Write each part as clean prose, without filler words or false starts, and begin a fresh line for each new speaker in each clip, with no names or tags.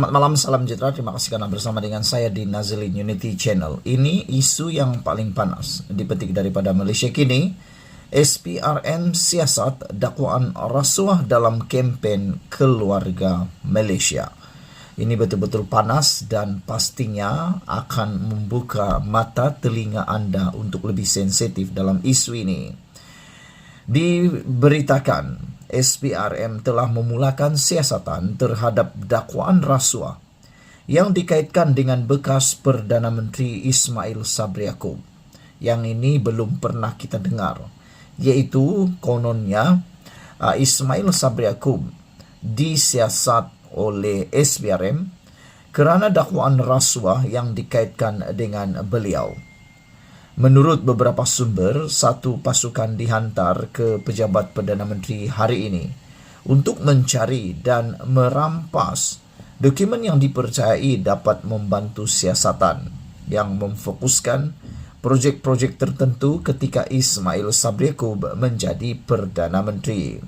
Selamat malam, salam sejahtera. Terima kasih karena bersama dengan saya di Nazilin Unity Channel. Ini isu yang paling panas dipetik daripada Malaysia kini. SPRM siasat dakwaan rasuah dalam kempen keluarga Malaysia. Ini betul-betul panas dan pastinya akan membuka mata telinga anda untuk lebih sensitif dalam isu ini. Diberitakan SPRM telah memulakan siasatan terhadap dakwaan rasuah yang dikaitkan dengan bekas Perdana Menteri Ismail Sabri Yaakob. Yang ini belum pernah kita dengar, yaitu kononnya Ismail Sabri Yaakob disiasat oleh SPRM kerana dakwaan rasuah yang dikaitkan dengan beliau. Menurut beberapa sumber, satu pasukan dihantar ke pejabat Perdana Menteri hari ini untuk mencari dan merampas dokumen yang dipercayai dapat membantu siasatan yang memfokuskan projek-projek tertentu ketika Ismail Sabri Yaakob menjadi Perdana Menteri.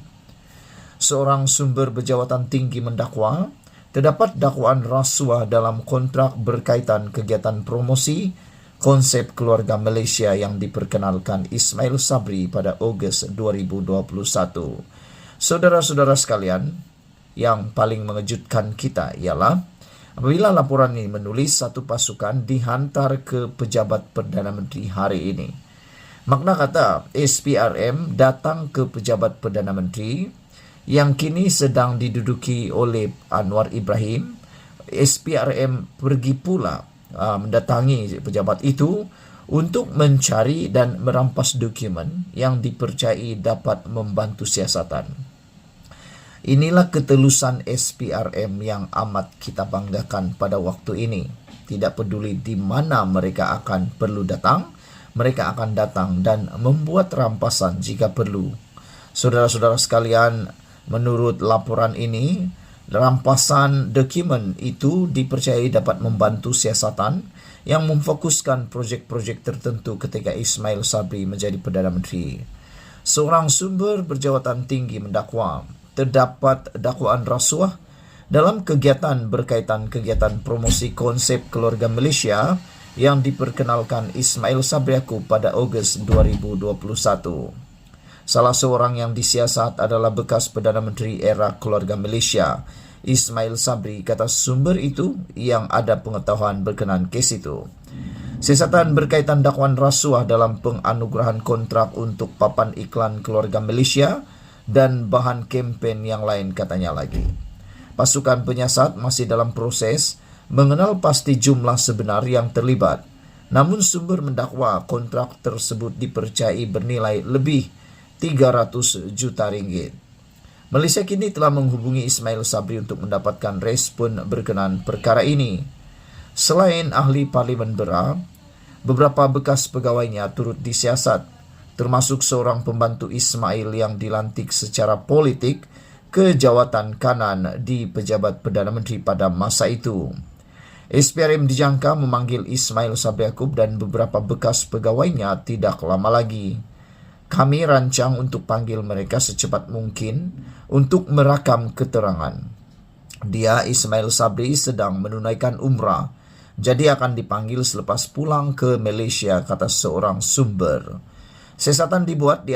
Seorang sumber berjawatan tinggi mendakwa, terdapat dakwaan rasuah dalam kontrak berkaitan kegiatan promosi konsep keluarga Malaysia yang diperkenalkan Ismail Sabri pada Ogos 2021. Saudara-saudara sekalian, yang paling mengejutkan kita ialah apabila laporan ini menulis satu pasukan dihantar ke pejabat Perdana Menteri hari ini. Makna kata SPRM datang ke pejabat Perdana Menteri yang kini sedang diduduki oleh Anwar Ibrahim. SPRM pergi pula mendatangi pejabat itu untuk mencari dan merampas dokumen yang dipercayai dapat membantu siasatan. Inilah ketelusan SPRM yang amat kita banggakan pada waktu ini. Tidak peduli di mana mereka akan perlu datang, mereka akan datang dan membuat rampasan jika perlu. Saudara-saudara sekalian, menurut laporan ini, rampasan dokumen itu dipercayai dapat membantu siasatan yang memfokuskan projek-projek tertentu ketika Ismail Sabri menjadi Perdana Menteri. Seorang sumber berjawatan tinggi mendakwa, terdapat dakwaan rasuah dalam kegiatan berkaitan kegiatan promosi konsep keluarga Malaysia yang diperkenalkan Ismail Sabri Yaakob pada Ogos 2021. Salah seorang yang disiasat adalah bekas Perdana Menteri era keluarga Malaysia, Ismail Sabri, kata sumber itu yang ada pengetahuan berkenaan kes itu. Siasatan berkaitan dakwaan rasuah dalam penganugerahan kontrak untuk papan iklan keluarga Malaysia dan bahan kempen yang lain, katanya lagi. Pasukan penyiasat masih dalam proses mengenal pasti jumlah sebenar yang terlibat. Namun sumber mendakwa kontrak tersebut dipercayai bernilai lebih 300 juta ringgit. Malaysia kini telah menghubungi Ismail Sabri untuk mendapatkan respon berkenaan perkara ini. Selain ahli Parlimen Berak, beberapa bekas pegawainya turut disiasat, termasuk seorang pembantu Ismail yang dilantik secara politik ke jawatan kanan di pejabat Perdana Menteri pada masa itu. SPRM dijangka memanggil Ismail Sabri Yaakob dan beberapa bekas pegawainya tidak lama lagi. Kami rancang untuk panggil mereka secepat mungkin untuk merakam keterangan. Dia, Ismail Sabri, sedang menunaikan umrah, jadi akan dipanggil selepas pulang ke Malaysia, kata seorang sumber. Siasatan dibuat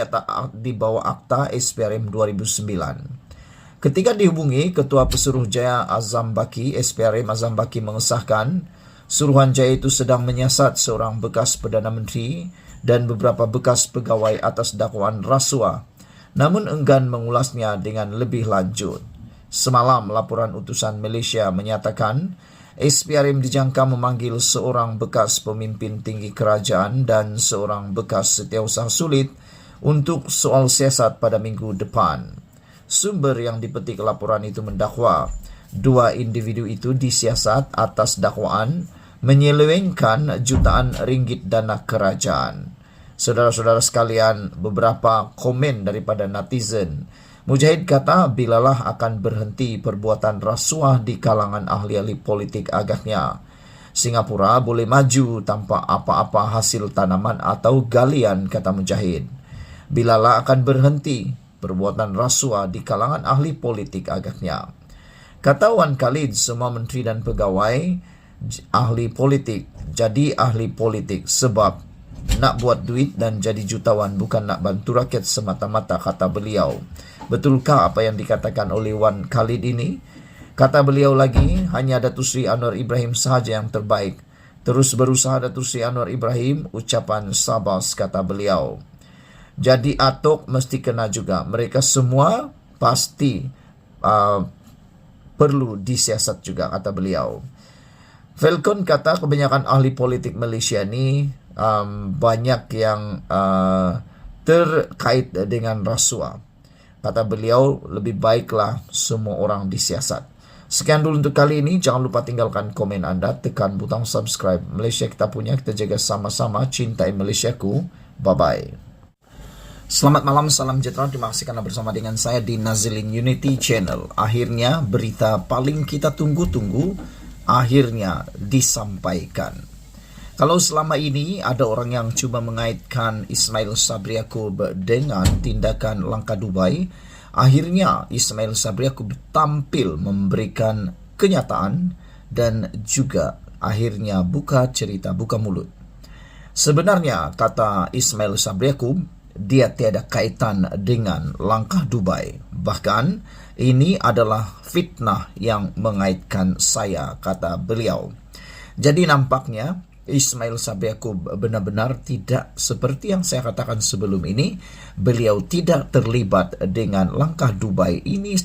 di bawah akta SPRM 2009. Ketika dihubungi, Ketua Pesuruhjaya Azam Baki, SPRM Azam Baki mengesahkan Suruhanjaya itu sedang menyiasat seorang bekas Perdana Menteri dan beberapa bekas pegawai atas dakwaan rasuah, namun enggan mengulasnya dengan lebih lanjut. Semalam, laporan utusan Malaysia menyatakan SPRM dijangka memanggil seorang bekas pemimpin tinggi kerajaan dan seorang bekas setiausaha sulit untuk soal siasat pada minggu depan. Sumber yang dipetik laporan itu mendakwa dua individu itu disiasat atas dakwaan menyelewengkan jutaan ringgit dana kerajaan. Saudara-saudara sekalian, beberapa komen daripada netizen. Mujahid kata, bilalah akan berhenti perbuatan rasuah di kalangan ahli-ahli politik agaknya. Singapura boleh maju tanpa apa-apa hasil tanaman atau galian, kata Mujahid. Bilalah akan berhenti perbuatan rasuah di kalangan ahli politik agaknya. Kata Wan Khalid, semua menteri dan pegawai ahli politik, jadi ahli politik sebab nak buat duit dan jadi jutawan, bukan nak bantu rakyat semata-mata, kata beliau. Betulkah apa yang dikatakan oleh Wan Khalid ini? Kata beliau lagi, hanya Datuk Seri Anwar Ibrahim sahaja yang terbaik. Terus berusaha Datuk Seri Anwar Ibrahim, ucapan sabas, kata beliau. Jadi atok mesti kena juga. Mereka semua pasti perlu disiasat juga, kata beliau. Falcon kata kebanyakan ahli politik Malaysia ni banyak yang terkait dengan rasuah. Kata beliau, lebih baiklah semua orang disiasat. Sekian dulu untuk kali ini. Jangan lupa tinggalkan komen anda, tekan butang subscribe. Malaysia kita punya, kita jaga sama-sama. Cintai Malaysiaku. Bye-bye. Selamat malam, salam sejahtera. Terima kasih karena bersama dengan saya di Nazilin Unity Channel. Akhirnya berita paling kita tunggu-tunggu akhirnya disampaikan. Kalau selama ini ada orang yang cuba mengaitkan Ismail Sabri Yaakob dengan tindakan langkah Dubai, akhirnya Ismail Sabri Yaakob tampil memberikan kenyataan dan juga akhirnya buka cerita, buka mulut. Sebenarnya kata Ismail Sabri Yaakob, dia tiada kaitan dengan langkah Dubai. Bahkan ini adalah fitnah yang mengaitkan saya, kata beliau. Jadi nampaknya Ismail Sabri Yaakob benar-benar tidak seperti yang saya katakan sebelum ini. Beliau tidak terlibat dengan langkah Dubai. Ini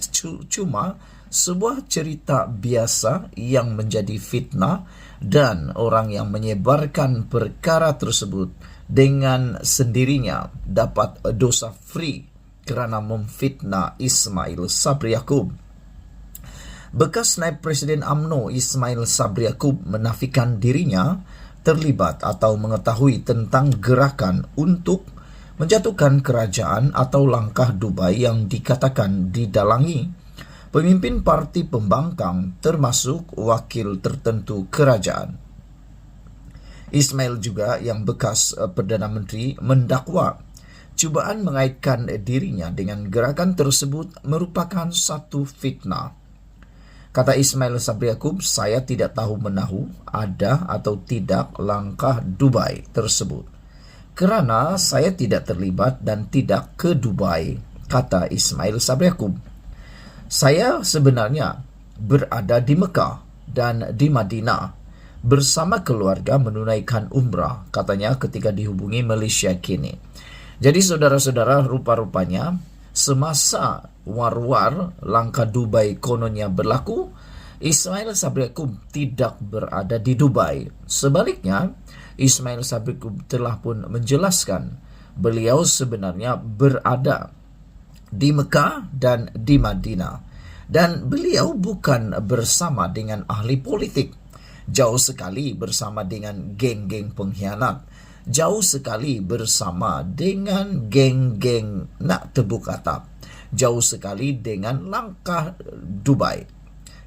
cuma sebuah cerita biasa yang menjadi fitnah, dan orang yang menyebarkan perkara tersebut dengan sendirinya dapat dosa free kerana memfitnah Ismail Sabri Yaakob. Bekas naib Presiden UMNO Ismail Sabri Yaakob menafikan dirinya terlibat atau mengetahui tentang gerakan untuk menjatuhkan kerajaan atau langkah Dubai yang dikatakan didalangi pemimpin parti pembangkang termasuk wakil tertentu kerajaan. Ismail juga yang bekas Perdana Menteri mendakwa cubaan mengaitkan dirinya dengan gerakan tersebut merupakan satu fitnah. Kata Ismail Sabri Yaakob, saya tidak tahu menahu ada atau tidak langkah Dubai tersebut, kerana saya tidak terlibat dan tidak ke Dubai, kata Ismail Sabri Yaakob. Saya sebenarnya berada di Mekah dan di Madinah bersama keluarga menunaikan umrah, katanya ketika dihubungi Malaysia kini. Jadi saudara-saudara, rupa-rupanya semasa war-war langkah Dubai kononnya berlaku, Ismail Sabri Yaakob tidak berada di Dubai. Sebaliknya, Ismail Sabri Yaakob telah pun menjelaskan beliau sebenarnya berada di Mekah dan di Madinah, dan beliau bukan bersama dengan ahli politik. Jauh sekali bersama dengan geng-geng pengkhianat. Jauh sekali bersama dengan geng-geng nak tebuk atap. Jauh sekali dengan langkah Dubai.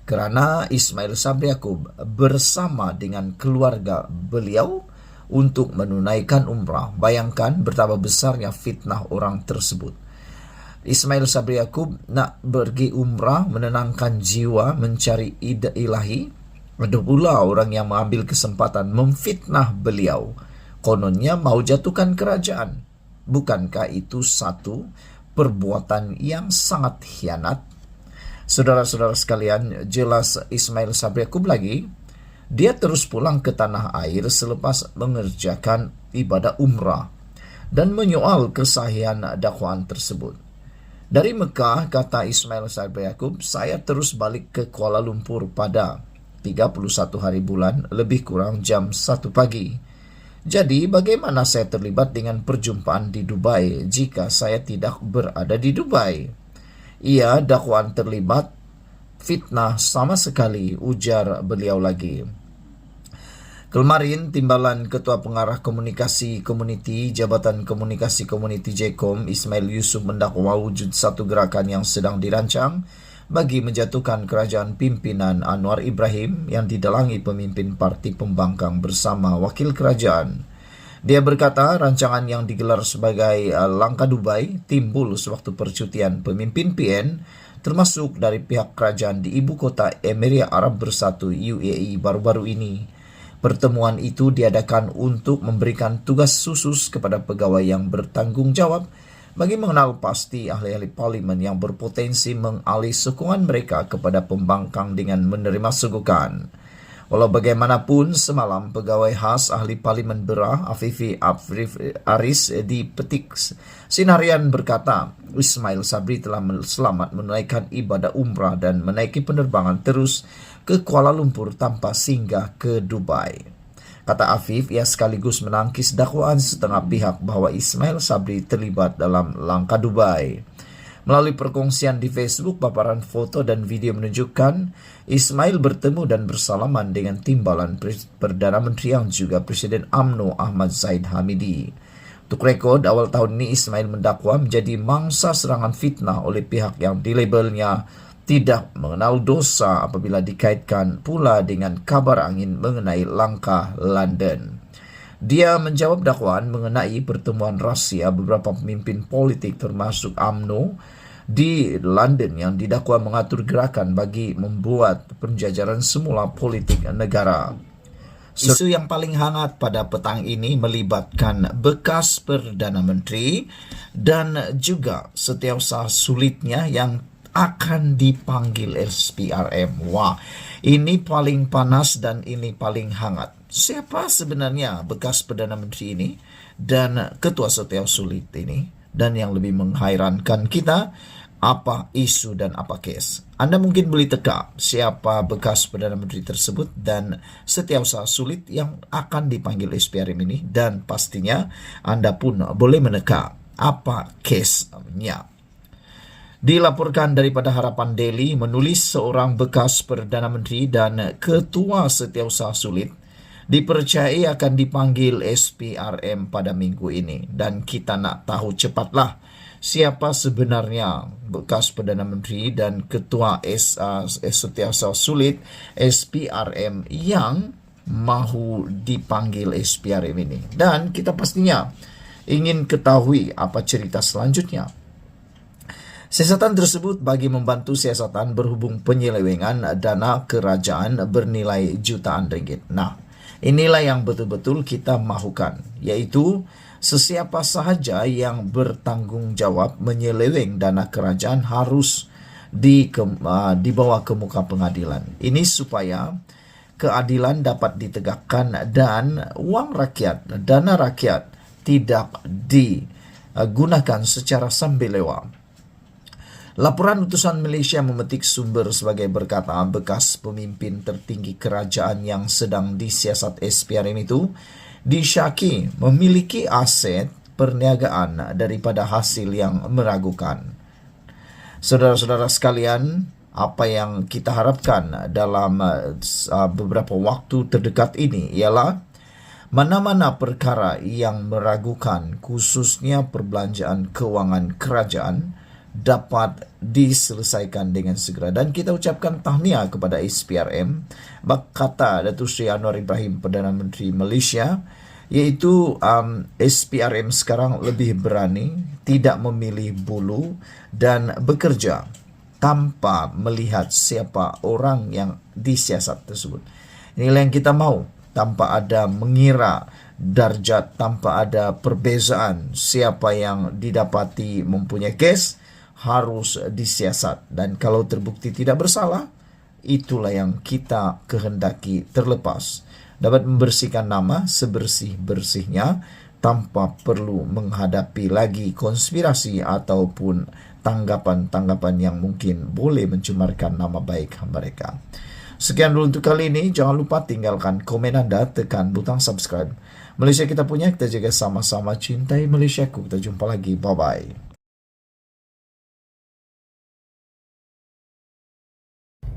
Kerana Ismail Sabri Yaakob bersama dengan keluarga beliau untuk menunaikan umrah. Bayangkan betapa besarnya fitnah orang tersebut. Ismail Sabri Yaakob nak pergi umrah, menenangkan jiwa, mencari ida ilahi. Ada pula orang yang mengambil kesempatan memfitnah beliau. Kononnya mau jatuhkan kerajaan. Bukankah itu satu perbuatan yang sangat khianat? Saudara-saudara sekalian, jelas Ismail Sabri Yaakob lagi, dia terus pulang ke tanah air selepas mengerjakan ibadah umrah dan menyoal kesahihan dakwaan tersebut. Dari Mekah, kata Ismail Sabri Yaakob, saya terus balik ke Kuala Lumpur pada 31 hari bulan, lebih kurang jam 1 pagi. Jadi bagaimana saya terlibat dengan perjumpaan di Dubai jika saya tidak berada di Dubai? Ia dakwaan terlibat fitnah sama sekali, ujar beliau lagi. Kemarin, Timbalan Ketua Pengarah Komunikasi Komuniti Jabatan Komunikasi Komuniti JKOM Ismail Yusuf mendakwa wujud satu gerakan yang sedang dirancang bagi menjatuhkan kerajaan pimpinan Anwar Ibrahim yang didalangi pemimpin parti pembangkang bersama wakil kerajaan. Dia berkata rancangan yang digelar sebagai langkah Dubai timbul sewaktu percutian pemimpin PN termasuk dari pihak kerajaan di ibu kota Emirat Arab Bersatu UAE baru-baru ini. Pertemuan itu diadakan untuk memberikan tugas khusus kepada pegawai yang bertanggung jawab bagi mengenal pasti ahli-ahli parlimen yang berpotensi mengalih sokongan mereka kepada pembangkang dengan menerima sogokan. Walau bagaimanapun, semalam pegawai khas ahli parlimen Berah, Afifi Aris dipetik Sinarian berkata, Ismail Sabri telah selamat menunaikan ibadah umrah dan menaiki penerbangan terus ke Kuala Lumpur tanpa singgah ke Dubai. Kata Afif, ia sekaligus menangkis dakwaan setengah pihak bahwa Ismail Sabri terlibat dalam langkah Dubai. Melalui perkongsian di Facebook, paparan foto dan video menunjukkan Ismail bertemu dan bersalaman dengan timbalan Perdana Menteri yang juga Presiden UMNO Ahmad Zahid Hamidi. Untuk rekod, awal tahun ini Ismail mendakwa menjadi mangsa serangan fitnah oleh pihak yang dilabelnya tidak mengenal dosa apabila dikaitkan pula dengan kabar angin mengenai langkah London. Dia menjawab dakwaan mengenai pertemuan rahsia beberapa pemimpin politik termasuk UMNO di London yang didakwa mengatur gerakan bagi membuat penjajaran semula politik negara. Isu yang paling hangat pada petang ini melibatkan bekas Perdana Menteri dan juga setiausaha sulitnya yang akan dipanggil SPRM. Wah, ini paling panas dan ini paling hangat. Siapa sebenarnya bekas Perdana Menteri ini dan Ketua Setiausaha Sulit ini? Dan yang lebih menghairankan kita, apa isu dan apa kes? Anda mungkin boleh teka siapa bekas Perdana Menteri tersebut dan Setiausaha Sulit yang akan dipanggil SPRM ini, dan pastinya Anda pun boleh meneka apa kesnya. Dilaporkan daripada Harapan Daily, menulis seorang bekas Perdana Menteri dan Ketua Setiausaha Sulit dipercayai akan dipanggil SPRM pada minggu ini. Dan kita nak tahu cepatlah siapa sebenarnya bekas Perdana Menteri dan Ketua Setiausaha Sulit SPRM yang mahu dipanggil SPRM ini. Dan kita pastinya ingin ketahui apa cerita selanjutnya. Siasatan tersebut bagi membantu siasatan berhubung penyelewengan dana kerajaan bernilai jutaan ringgit. Nah, inilah yang betul-betul kita mahukan, yaitu sesiapa sahaja yang bertanggung jawab menyeleweng dana kerajaan harus dibawa ke muka pengadilan. Ini supaya keadilan dapat ditegakkan dan uang rakyat, dana rakyat tidak digunakan secara sambelewa. Laporan utusan Malaysia memetik sumber sebagai berkata bekas pemimpin tertinggi kerajaan yang sedang disiasat SPRM itu disyaki memiliki aset perniagaan daripada hasil yang meragukan. Saudara-saudara sekalian, apa yang kita harapkan dalam beberapa waktu terdekat ini ialah mana-mana perkara yang meragukan khususnya perbelanjaan kewangan kerajaan dapat diselesaikan dengan segera. Dan kita ucapkan tahniah kepada SPRM, kata Datuk Seri Anwar Ibrahim, Perdana Menteri Malaysia, yaitu SPRM sekarang lebih berani, tidak memilih bulu dan bekerja tanpa melihat siapa orang yang disiasat tersebut. Inilah yang kita mau, tanpa ada mengira darjat, tanpa ada perbezaan siapa yang didapati mempunyai kes harus disiasat, dan kalau terbukti tidak bersalah, itulah yang kita kehendaki terlepas, dapat membersihkan nama sebersih-bersihnya tanpa perlu menghadapi lagi konspirasi ataupun tanggapan-tanggapan yang mungkin boleh mencemarkan nama baik mereka. Sekian dulu untuk kali ini. Jangan lupa tinggalkan komen Anda, tekan butang subscribe. Malaysia kita punya, kita jaga sama-sama, cintai Malaysiaku. Kita jumpa lagi, bye-bye.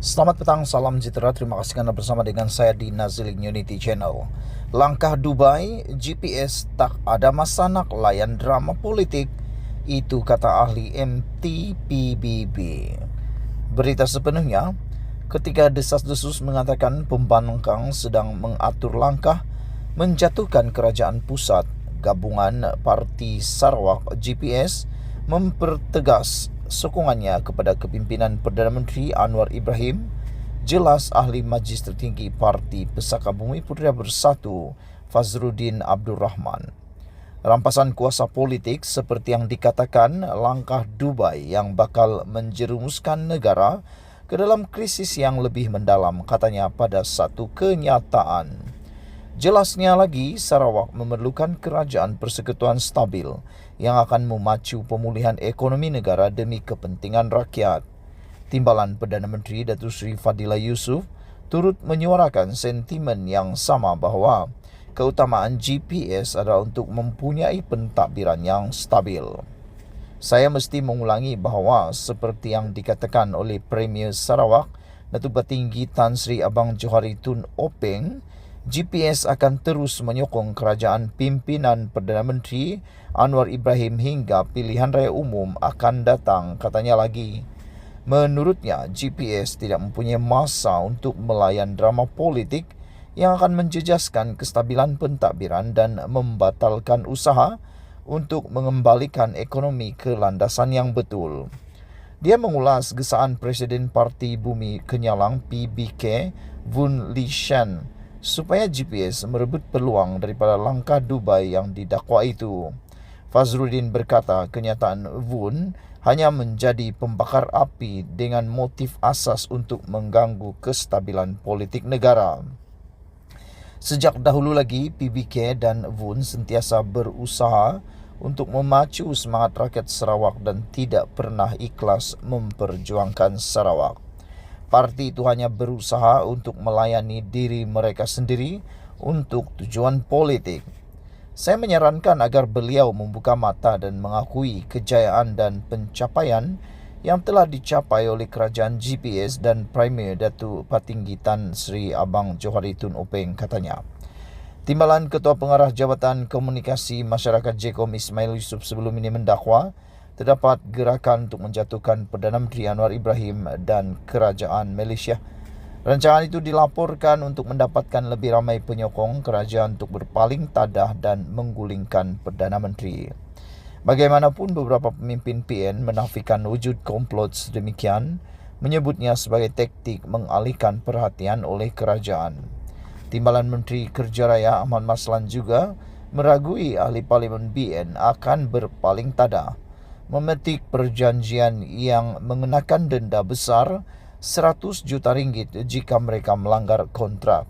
Selamat petang, salam sejahtera. Terima kasih kerana bersama dengan saya di Nazil Unity Channel. Langkah Dubai, GPS tak ada masa nak layan drama politik. Itu kata ahli MTPBB. Berita sepenuhnya, ketika desas-desus mengatakan pembangkang sedang mengatur langkah menjatuhkan kerajaan pusat, gabungan Parti Sarawak GPS mempertegas sokongannya kepada kepimpinan Perdana Menteri Anwar Ibrahim, jelas ahli Majlis Tertinggi Parti Pesaka Bumi Putera Bersatu Fazruddin Abdul Rahman. Rampasan kuasa politik seperti yang dikatakan langkah Dubai yang bakal menjerumuskan negara ke dalam krisis yang lebih mendalam, katanya pada satu kenyataan. Jelasnya lagi, Sarawak memerlukan kerajaan persekutuan stabil yang akan memacu pemulihan ekonomi negara demi kepentingan rakyat. Timbalan Perdana Menteri Datuk Seri Fadillah Yusof turut menyuarakan sentimen yang sama bahawa keutamaan GPS adalah untuk mempunyai pentadbiran yang stabil. Saya mesti mengulangi bahawa seperti yang dikatakan oleh Premier Sarawak, Datuk Petinggi Tan Sri Abang Johari Tun Openg, GPS akan terus menyokong kerajaan pimpinan Perdana Menteri Anwar Ibrahim hingga pilihan raya umum akan datang, katanya lagi. Menurutnya, GPS tidak mempunyai masa untuk melayan drama politik yang akan menjejaskan kestabilan pentadbiran dan membatalkan usaha untuk mengembalikan ekonomi ke landasan yang betul. Dia mengulas gesaan Presiden Parti Bumi Kenyalang PBK Vun Lee Shan supaya GPS merebut peluang daripada langkah Dubai yang didakwa itu. Fazruddin berkata kenyataan Vun hanya menjadi pembakar api dengan motif asas untuk mengganggu kestabilan politik negara. Sejak dahulu lagi, PBK dan Vun sentiasa berusaha untuk memacu semangat rakyat Sarawak dan tidak pernah ikhlas memperjuangkan Sarawak. Parti itu hanya berusaha untuk melayani diri mereka sendiri untuk tujuan politik. Saya menyarankan agar beliau membuka mata dan mengakui kejayaan dan pencapaian yang telah dicapai oleh kerajaan GPS dan Premier Datuk Petinggi Tan Sri Abang Johari Tun Openg, katanya. Timbalan Ketua Pengarah Jabatan Komunikasi Masyarakat JKOM Ismail Yusof sebelum ini mendakwa terdapat gerakan untuk menjatuhkan Perdana Menteri Anwar Ibrahim dan kerajaan Malaysia. Rancangan itu dilaporkan untuk mendapatkan lebih ramai penyokong kerajaan untuk berpaling tadah dan menggulingkan Perdana Menteri. Bagaimanapun, beberapa pemimpin PN menafikan wujud komplot sedemikian, menyebutnya sebagai taktik mengalihkan perhatian oleh kerajaan. Timbalan Menteri Kerja Raya Ahmad Maslan juga meragui ahli Parlimen BN akan berpaling tadah, memetik perjanjian yang mengenakan denda besar 100 juta ringgit jika mereka melanggar kontrak.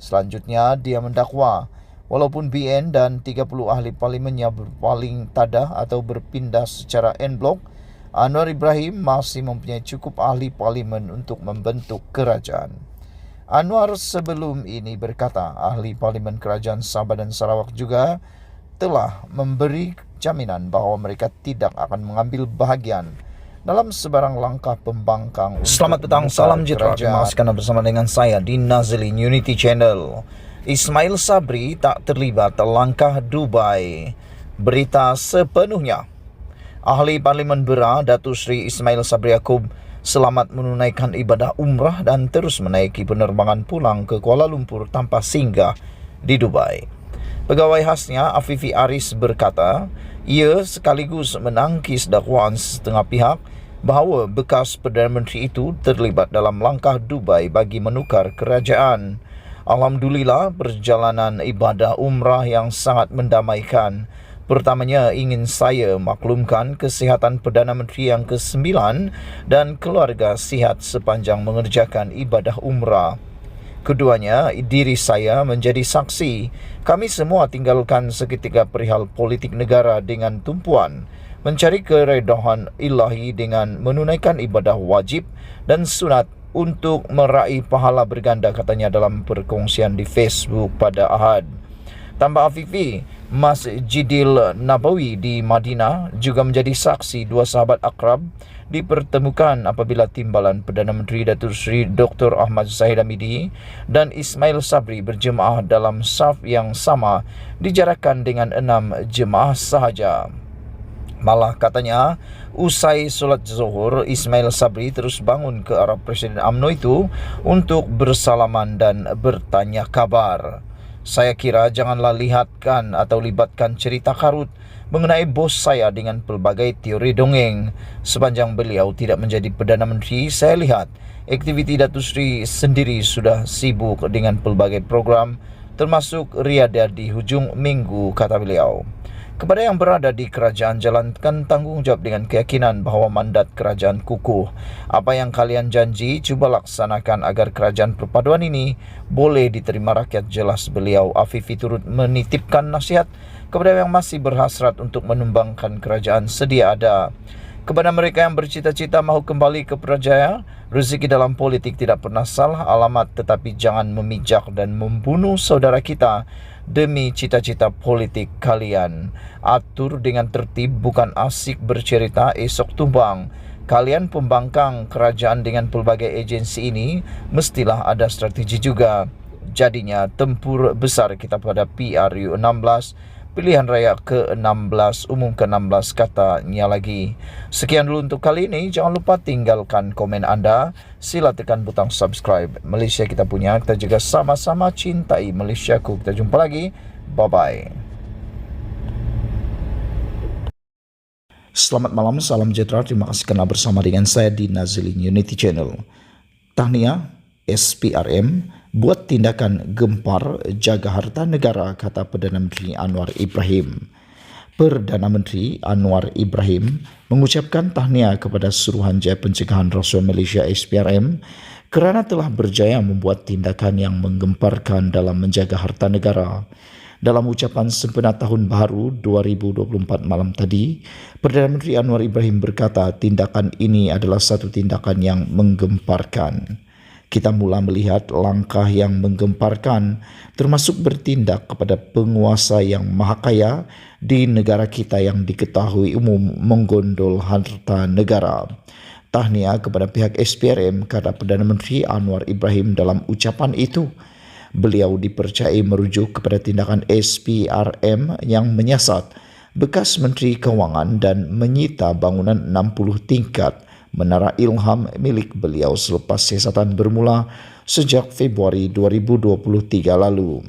Selanjutnya, dia mendakwa walaupun BN dan 30 ahli parlimennya berpaling tadah atau berpindah secara en blok, Anwar Ibrahim masih mempunyai cukup ahli parlimen untuk membentuk kerajaan. Anwar sebelum ini berkata ahli parlimen kerajaan Sabah dan Sarawak juga telah memberi jaminan bahawa mereka tidak akan mengambil bahagian dalam sebarang langkah pembangkang. Selamat petang, salam sejahtera. Terima kasih bersama dengan saya di Nazilin Unity Channel. Ismail Sabri tak terlibat langkah Dubai. Berita sepenuhnya. Ahli Parlimen Beras Datuk Seri Ismail Sabri Yaakob selamat menunaikan ibadah umrah dan terus menaiki penerbangan pulang ke Kuala Lumpur tanpa singgah di Dubai. Pegawai khasnya Afifi Aris berkata, ia sekaligus menangkis dakwaan setengah pihak bahawa bekas Perdana Menteri itu terlibat dalam langkah Dubai bagi menukar kerajaan. Alhamdulillah, perjalanan ibadah umrah yang sangat mendamaikan. Pertamanya ingin saya maklumkan kesihatan Perdana Menteri yang ke-9 dan keluarga sihat sepanjang mengerjakan ibadah umrah. Keduanya, diri saya menjadi saksi. Kami semua tinggalkan seketika perihal politik negara dengan tumpuan mencari keredahan ilahi dengan menunaikan ibadah wajib dan sunat untuk meraih pahala berganda, katanya dalam perkongsian di Facebook pada Ahad. Tambah Afifi, Masjidil Nabawi di Madinah juga menjadi saksi dua sahabat akrab dipertemukan apabila timbalan Perdana Menteri Datuk Seri Dr. Ahmad Zahid Hamidi dan Ismail Sabri berjemaah dalam saf yang sama dijarakkan dengan 6 jemaah sahaja. Malah katanya, usai solat zuhur, Ismail Sabri terus bangun ke arah Presiden UMNO itu untuk bersalaman dan bertanya kabar. Saya kira janganlah lihatkan atau libatkan cerita karut mengenai bos saya dengan pelbagai teori dongeng. Sepanjang beliau tidak menjadi Perdana Menteri, saya lihat aktiviti Datuk Seri sendiri sudah sibuk dengan pelbagai program, termasuk riadah di hujung minggu, kata beliau. Kepada yang berada di kerajaan, jalankan tanggungjawab dengan keyakinan bahawa mandat kerajaan kukuh. Apa yang kalian janji, cuba laksanakan agar kerajaan perpaduan ini boleh diterima rakyat, jelas beliau. Afifi turut menitipkan nasihat kepada yang masih berhasrat untuk menumbangkan kerajaan sedia ada. Kepada mereka yang bercita-cita mahu kembali ke Putrajaya, rezeki dalam politik tidak pernah salah alamat, tetapi jangan memijak dan membunuh saudara kita demi cita-cita politik kalian. Atur dengan tertib, bukan asik bercerita esok tumbang. Kalian pembangkang kerajaan dengan pelbagai agensi ini, mestilah ada strategi juga. Jadinya tempur besar kita pada PRU 16, pilihan raya ke-16, umum ke-16, katanya lagi. Sekian dulu untuk kali ini. Jangan lupa tinggalkan komen anda. Sila tekan butang subscribe. Malaysia kita punya, kita juga sama-sama cintai Malaysiaku. Kita jumpa lagi. Bye-bye. Selamat malam, salam sejahtera. Terima kasih kerana bersama dengan saya di Nazilin Unity Channel. Tahniah SPRM buat tindakan gempar jaga harta negara, kata Perdana Menteri Anwar Ibrahim. Perdana Menteri Anwar Ibrahim mengucapkan tahniah kepada Suruhanjaya Pencegahan Rasuah Malaysia SPRM kerana telah berjaya membuat tindakan yang menggemparkan dalam menjaga harta negara. Dalam ucapan sempena Tahun Baharu 2024 malam tadi, Perdana Menteri Anwar Ibrahim berkata tindakan ini adalah satu tindakan yang menggemparkan. Kita mula melihat langkah yang menggemparkan, termasuk bertindak kepada penguasa yang maha kaya di negara kita yang diketahui umum menggondol harta negara. Tahniah kepada pihak SPRM, kata Perdana Menteri Anwar Ibrahim dalam ucapan itu. Beliau dipercayai merujuk kepada tindakan SPRM yang menyiasat bekas Menteri Kewangan dan menyita bangunan 60 tingkat Menara Ilham milik beliau selepas siasatan bermula sejak Februari 2023 lalu.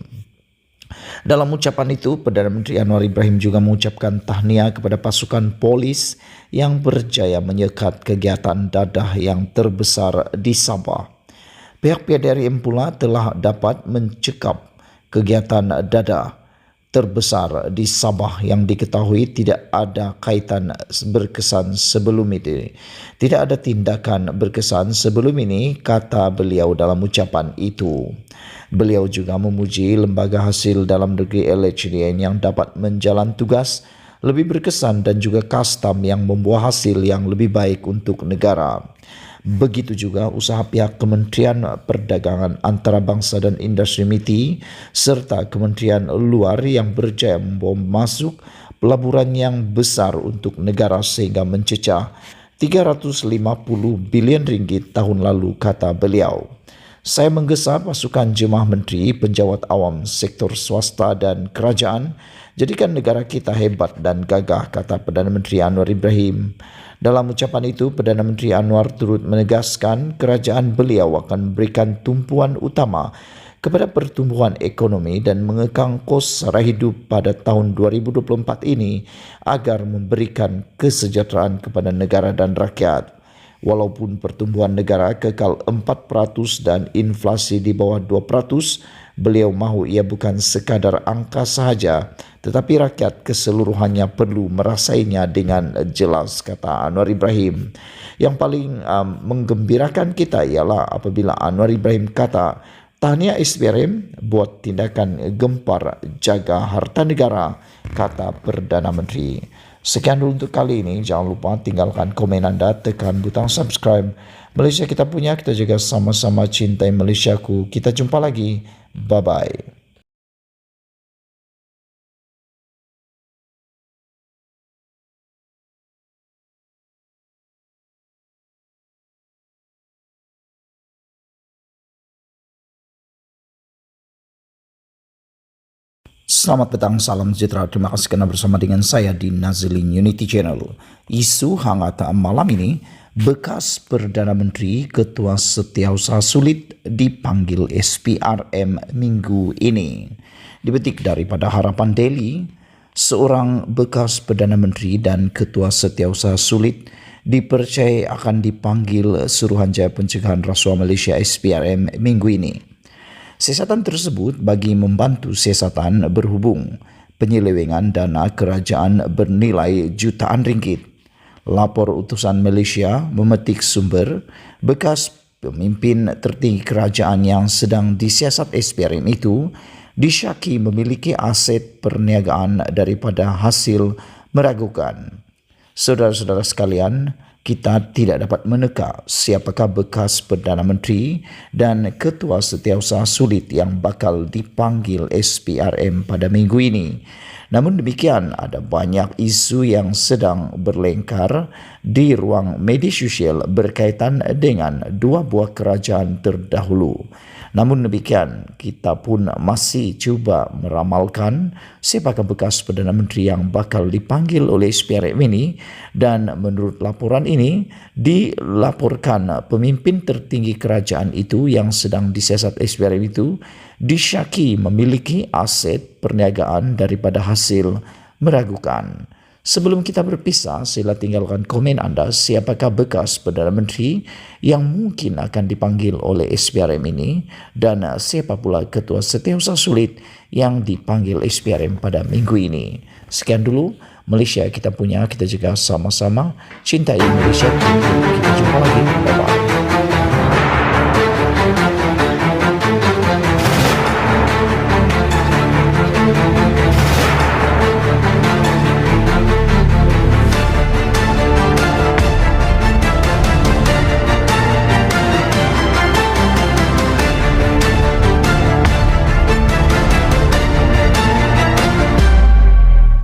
Dalam ucapan itu, Perdana Menteri Anwar Ibrahim juga mengucapkan tahniah kepada pasukan polis yang berjaya menyekat kegiatan dadah yang terbesar di Sabah. Pihak PDRM pula telah dapat mencekap kegiatan dadah terbesar di Sabah yang diketahui tidak ada kaitan berkesan sebelum itu. Tidak ada tindakan berkesan sebelum ini, kata beliau dalam ucapan itu. Beliau juga memuji lembaga hasil dalam negeri LHDN yang dapat menjalan tugas lebih berkesan dan juga custom yang membuah hasil yang lebih baik untuk negara. Begitu juga usaha pihak Kementerian Perdagangan Antarabangsa dan Industri MITI serta Kementerian Luar yang berjaya membawa masuk pelaburan yang besar untuk negara sehingga mencecah 350 bilion ringgit tahun lalu, kata beliau. Saya menggesa pasukan jemaah menteri, penjawat awam, sektor swasta dan kerajaan, jadikan negara kita hebat dan gagah, kata Perdana Menteri Anwar Ibrahim. Dalam ucapan itu, Perdana Menteri Anwar turut menegaskan kerajaan beliau akan memberikan tumpuan utama kepada pertumbuhan ekonomi dan mengekang kos sara hidup pada tahun 2024 ini agar memberikan kesejahteraan kepada negara dan rakyat. Walaupun pertumbuhan negara kekal 4% dan inflasi di bawah 2%, beliau mahu ia bukan sekadar angka sahaja, tetapi rakyat keseluruhannya perlu merasainya dengan jelas, kata Anwar Ibrahim. Yang paling menggembirakan kita ialah apabila Anwar Ibrahim kata, tahniah SPRM buat tindakan gempar jaga harta negara, kata Perdana Menteri. Sekian dulu untuk kali ini. Jangan lupa tinggalkan komen anda, tekan butang subscribe. Malaysia kita punya, kita juga sama-sama cintai Malaysiaku. Kita jumpa lagi. Bye-bye. Selamat petang, salam sejahtera. Terima kasih kerana bersama dengan saya di Nazilin Unity Channel. Isu hangat malam ini, bekas Perdana Menteri Ketua Setiausaha Sulit dipanggil SPRM minggu ini. Dipetik daripada Harapan Daily, seorang bekas Perdana Menteri dan Ketua Setiausaha Sulit dipercayai akan dipanggil Suruhanjaya Pencegahan Rasuah Malaysia SPRM minggu ini. Siasatan tersebut bagi membantu siasatan berhubung penyelewengan dana kerajaan bernilai jutaan ringgit. Lapor utusan Malaysia memetik sumber bekas pemimpin tertinggi kerajaan yang sedang disiasat SPRM itu disyaki memiliki aset perniagaan daripada hasil meragukan. Saudara-saudara sekalian, kita tidak dapat meneka siapakah bekas Perdana Menteri dan Ketua Setiausaha Sulit yang bakal dipanggil SPRM pada minggu ini. Namun demikian, ada banyak isu yang sedang berlengkar di ruang media sosial berkaitan dengan dua buah kerajaan terdahulu. Namun demikian, kita pun masih cuba meramalkan siapakah bekas Perdana Menteri yang bakal dipanggil oleh SPRM ini, dan menurut laporan ini dilaporkan pemimpin tertinggi kerajaan itu yang sedang disiasat SPRM itu disyaki memiliki aset perniagaan daripada hasil meragukan. Sebelum kita berpisah, sila tinggalkan komen anda siapakah bekas Perdana Menteri yang mungkin akan dipanggil oleh SPRM ini, dan siapa pula Ketua Setiausaha Sulit yang dipanggil SPRM pada minggu ini. Sekian dulu, Malaysia kita punya, kita jaga sama-sama. Cintai Malaysia, kita jumpa lagi. Bye-bye.